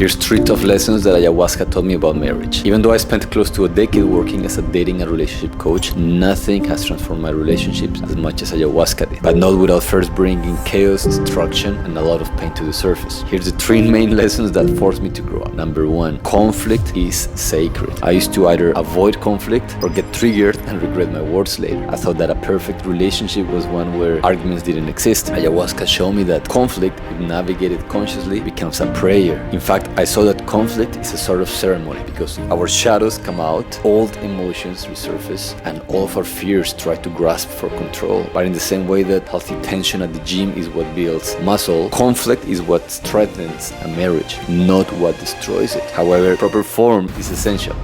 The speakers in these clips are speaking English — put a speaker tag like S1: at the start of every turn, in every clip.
S1: Here's 3 tough lessons that Ayahuasca taught me about marriage. Even though I spent close to a decade working as a dating and relationship coach, nothing has transformed my relationships as much as Ayahuasca did. But not without first bringing chaos, destruction, and a lot of pain to the surface. Here's the 3 main lessons that forced me to grow up. Number 1, conflict is sacred. I used to either avoid conflict or get triggered and regret my words later. I thought that a perfect relationship was one where arguments didn't exist. Ayahuasca showed me that conflict, if navigated consciously, becomes a prayer. In fact, I saw that conflict is a sort of ceremony because our shadows come out, old emotions resurface, and all of our fears try to grasp for control. But in the same way that healthy tension at the gym is what builds muscle, conflict is what strengthens a marriage, not what destroys it. However, proper form is essential,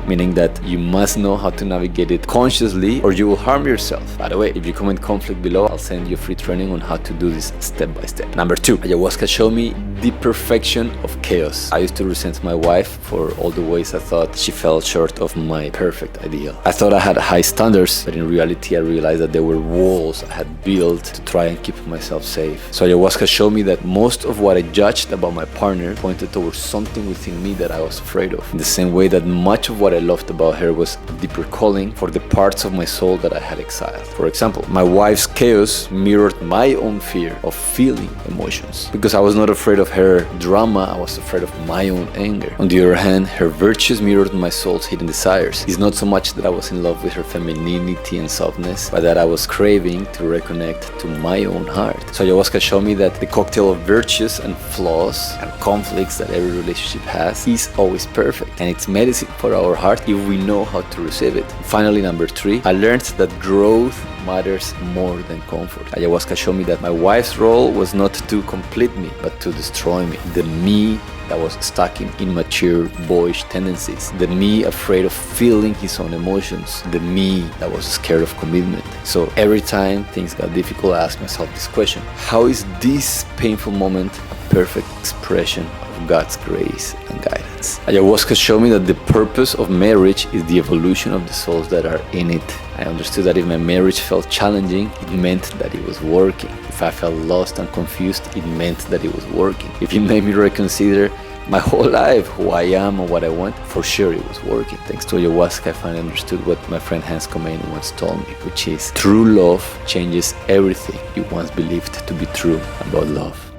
S1: meaning that you must know how to navigate it consciously or you will harm yourself. By the way, if you comment conflict below, I'll send you a free training on how to do this step by step. Number 2, Ayahuasca showed me the perfection of chaos. I used to resent my wife for all the ways I thought she fell short of my perfect ideal. I thought I had high standards, but in reality I realized that there were walls I had built to try and keep myself safe. So Ayahuasca showed me that most of what I judged about my partner pointed towards something within me that I was afraid of. In the same way that much of what I loved about her was a deeper calling for the parts of my soul that I had exiled. For example, my wife's chaos mirrored my own fear of feeling emotions. Because I was not afraid of her drama, I was afraid of my own anger. On the other hand, her virtues mirrored my soul's hidden desires. It's not so much that I was in love with her femininity and softness, but that I was craving to reconnect to my own heart. So Ayahuasca showed me that the cocktail of virtues and flaws and conflicts that every relationship has is always perfect. And it's medicine for our heart if we know how to receive it. Finally, number 3, I learned that growth matters more than comfort. Ayahuasca showed me that my wife's role was not to complete me, but to destroy me. The me that was stuck in immature, boyish tendencies. The me afraid of feeling his own emotions. The me that was scared of commitment. So every time things got difficult, I asked myself this question: how is this painful moment a perfect expression of God's grace and guidance? Ayahuasca showed me that the purpose of marriage is the evolution of the souls that are in it. I understood that if my marriage felt challenging, it meant that it was working. If I felt lost and confused, it meant that it was working. If it made me reconsider my whole life, who I am and what I want, for sure it was working. Thanks to Ayahuasca, I finally understood what my friend Hans Comain once told me, which is true love changes everything you once believed to be true about love.